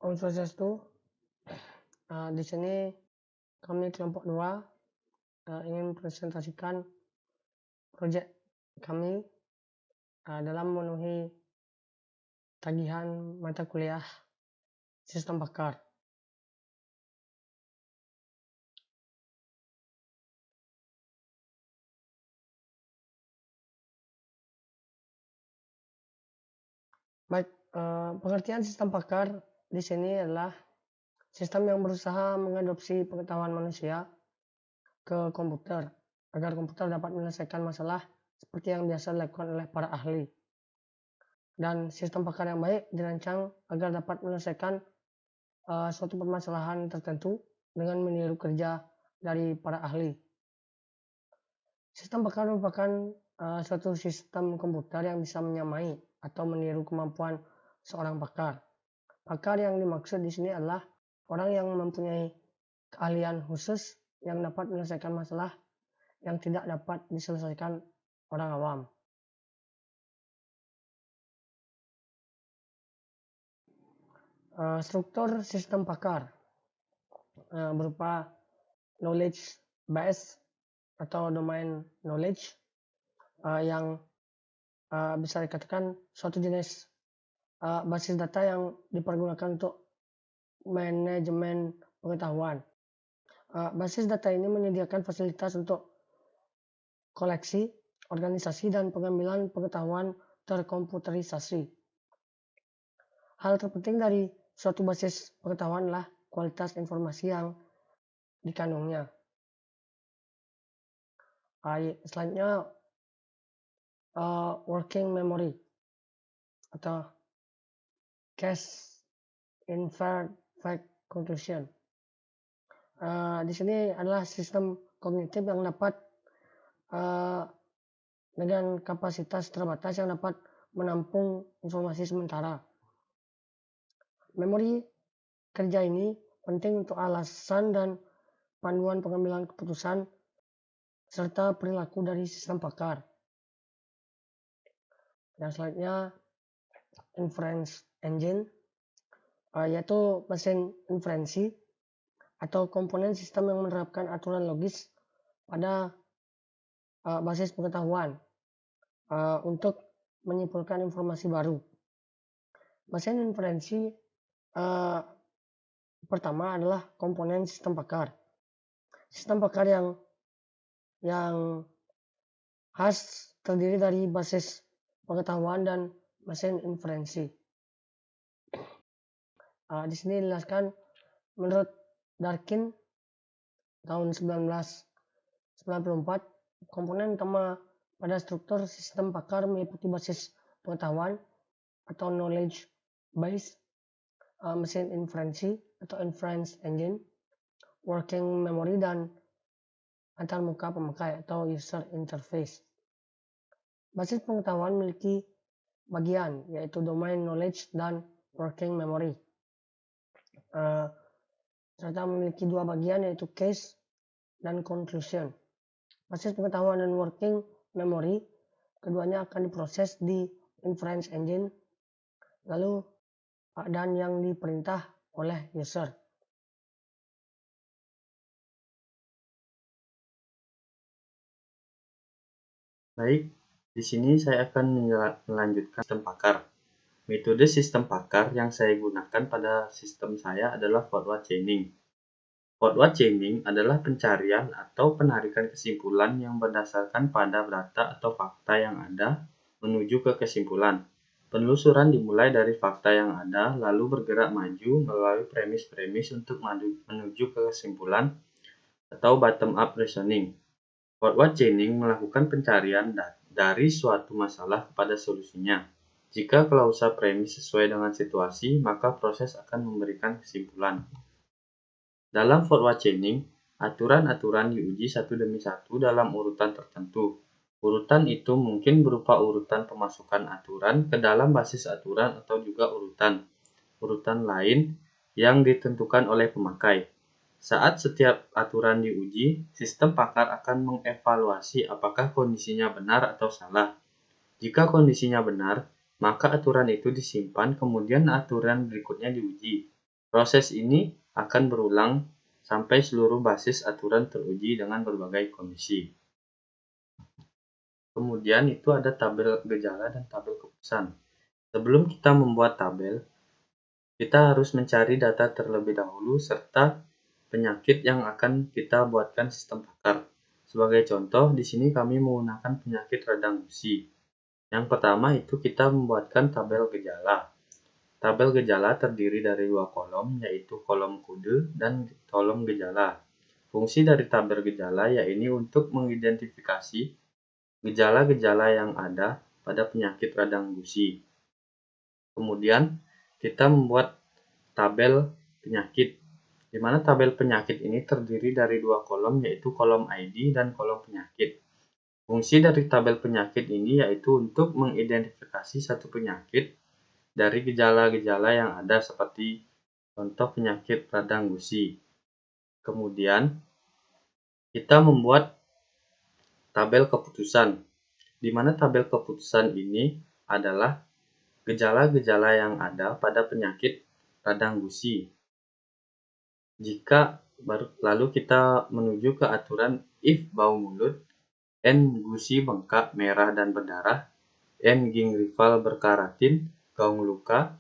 Om Swastiastu. Di sini kami kelompok 2 ingin presentasikan proyek kami dalam memenuhi tagihan mata kuliah sistem pakar. Baik, pengertian sistem pakar di sini adalah sistem yang berusaha mengadopsi pengetahuan manusia ke komputer agar komputer dapat menyelesaikan masalah seperti yang biasa dilakukan oleh para ahli. Dan sistem pakar yang baik dirancang agar dapat menyelesaikan suatu permasalahan tertentu dengan meniru kerja dari para ahli. Sistem pakar merupakan suatu sistem komputer yang bisa menyamai atau meniru kemampuan seorang pakar. Pakar yang dimaksud di sini adalah orang yang mempunyai keahlian khusus yang dapat menyelesaikan masalah yang tidak dapat diselesaikan orang awam. Struktur sistem pakar berupa knowledge base atau domain knowledge yang bisa dikatakan suatu jenis basis data yang dipergunakan untuk manajemen pengetahuan. Basis data ini menyediakan fasilitas untuk koleksi, organisasi, dan pengambilan pengetahuan terkomputerisasi. Hal terpenting dari suatu basis pengetahuan adalah kualitas informasi yang dikandungnya. Selanjutnya, working memory atau case inferred fact conclusion. Di sini adalah sistem kognitif yang dapat dengan kapasitas terbatas yang dapat menampung informasi sementara. Memori kerja ini penting untuk alasan dan panduan pengambilan keputusan serta perilaku dari sistem pakar. Dan selanjutnya inference engine, yaitu mesin inferensi atau komponen sistem yang menerapkan aturan logis pada basis pengetahuan untuk menyimpulkan informasi baru. Mesin inferensi pertama adalah komponen sistem pakar. Sistem pakar yang khas terdiri dari basis pengetahuan dan mesin inferensi. Di sini dijelaskan menurut Dworkin tahun 1994, komponen utama pada struktur sistem pakar meliputi basis pengetahuan atau knowledge base, mesin inferensi atau inference engine, working memory, dan antarmuka pemakai atau user interface. Basis pengetahuan memiliki bagian yaitu domain knowledge dan working memory. Serta memiliki dua bagian yaitu case dan conclusion. Basis pengetahuan dan working memory keduanya akan diproses di inference engine lalu dan yang diperintah oleh user. Baik, di sini saya akan melanjutkan sistem pakar. Metode sistem pakar yang saya gunakan pada sistem saya adalah forward chaining. Forward chaining adalah pencarian atau penarikan kesimpulan yang berdasarkan pada data atau fakta yang ada menuju ke kesimpulan. Penelusuran dimulai dari fakta yang ada lalu bergerak maju melalui premis-premis untuk menuju ke kesimpulan atau bottom-up reasoning. Forward chaining melakukan pencarian dari suatu masalah kepada solusinya. Jika klausa premis sesuai dengan situasi, maka proses akan memberikan kesimpulan. Dalam forward chaining, aturan-aturan diuji satu demi satu dalam urutan tertentu. Urutan itu mungkin berupa urutan pemasukan aturan ke dalam basis aturan atau juga urutan lain yang ditentukan oleh pemakai. Saat setiap aturan diuji, sistem pakar akan mengevaluasi apakah kondisinya benar atau salah. Jika kondisinya benar, maka aturan itu disimpan, kemudian aturan berikutnya diuji. Proses ini akan berulang sampai seluruh basis aturan teruji dengan berbagai kondisi. Kemudian itu ada tabel gejala dan tabel keputusan. Sebelum kita membuat tabel, kita harus mencari data terlebih dahulu serta penyakit yang akan kita buatkan sistem pakar. Sebagai contoh, di sini kami menggunakan penyakit radang gusi. Yang pertama itu kita membuatkan tabel gejala. Tabel gejala terdiri dari dua kolom, yaitu kolom kode dan kolom gejala. Fungsi dari tabel gejala yaitu untuk mengidentifikasi gejala-gejala yang ada pada penyakit radang gusi. Kemudian kita membuat tabel penyakit, di mana tabel penyakit ini terdiri dari dua kolom, yaitu kolom ID dan kolom penyakit. Fungsi dari tabel penyakit ini yaitu untuk mengidentifikasi satu penyakit dari gejala-gejala yang ada seperti contoh penyakit radang gusi. Kemudian kita membuat tabel keputusan, di mana tabel keputusan ini adalah gejala-gejala yang ada pada penyakit radang gusi. Lalu kita menuju ke aturan if bau mulut, N gusi bengkak, merah dan berdarah, N gingival berkaratin, gaung luka,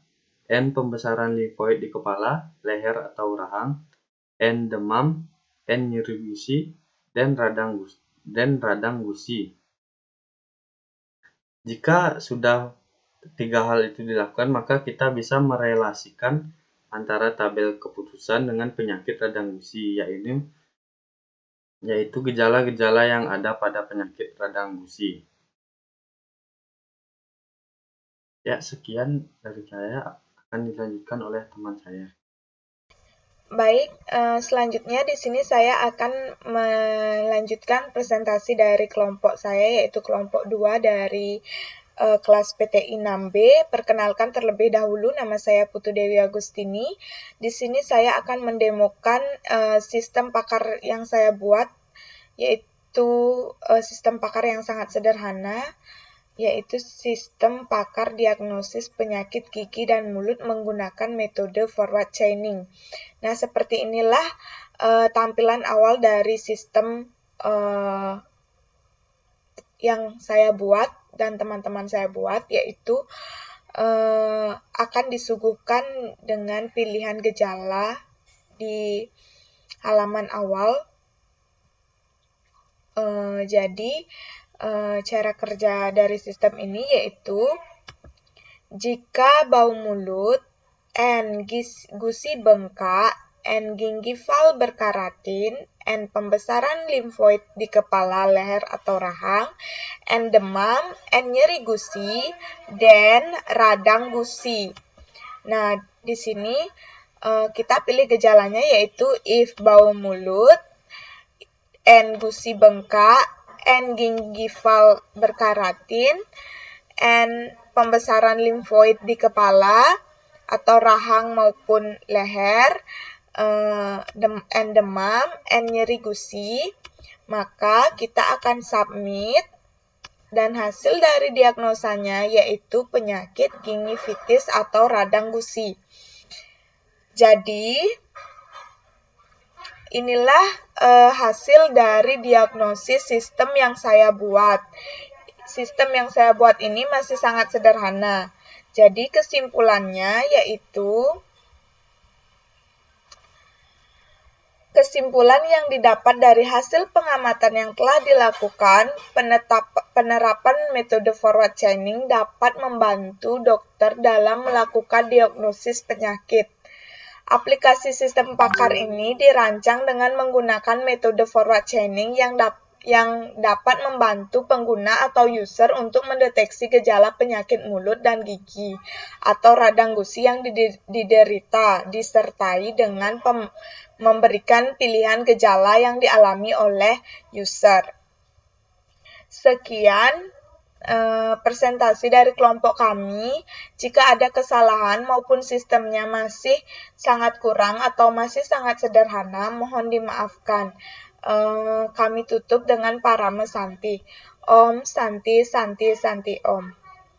N pembesaran limfoid di kepala, leher atau rahang, N demam, N nyeri gusi, dan radang gusi. Jika sudah tiga hal itu dilakukan, maka kita bisa merelasikan antara tabel keputusan dengan penyakit radang gusi, yaitu gejala-gejala yang ada pada penyakit radang gusi. Ya, sekian dari saya, akan dilanjutkan oleh teman saya. Baik, selanjutnya di sini saya akan melanjutkan presentasi dari kelompok saya, yaitu kelompok 2 dari kelas PTI 6B. Perkenalkan terlebih dahulu, nama saya Putu Dewi Agustini. Di sini saya akan mendemokan sistem pakar yang saya buat, yaitu sistem pakar yang sangat sederhana, yaitu sistem pakar diagnosis penyakit gigi dan mulut menggunakan metode forward chaining. Nah, seperti inilah tampilan awal dari sistem yang saya buat dan teman-teman saya buat, yaitu akan disuguhkan dengan pilihan gejala di halaman awal. Jadi, cara kerja dari sistem ini yaitu jika bau mulut, N gusi bengkak, N gingival berkaratin, N pembesaran limfoid di kepala, leher atau rahang, N demam, N nyeri gusi, dan radang gusi. Nah, di sini kita pilih gejalanya yaitu if bau mulut, N gusi bengkak, N gingival berkaratin, N pembesaran limfoid di kepala atau rahang maupun leher, N demam, N nyeri gusi, maka kita akan submit dan hasil dari diagnosanya yaitu penyakit gingivitis atau radang gusi. Jadi, inilah hasil dari diagnosis sistem yang saya buat. Sistem yang saya buat ini masih sangat sederhana. Jadi kesimpulannya yaitu kesimpulan yang didapat dari hasil pengamatan yang telah dilakukan, penerapan metode forward chaining dapat membantu dokter dalam melakukan diagnosis penyakit. Aplikasi sistem pakar ini dirancang dengan menggunakan metode forward chaining yang dapat membantu pengguna atau user untuk mendeteksi gejala penyakit mulut dan gigi atau radang gusi yang diderita, disertai dengan memberikan pilihan gejala yang dialami oleh user. Sekian presentasi dari kelompok kami. Jika ada kesalahan maupun sistemnya masih sangat kurang atau masih sangat sederhana, mohon dimaafkan. Kami tutup dengan parame Santi. Om Santi Santi Santi Om.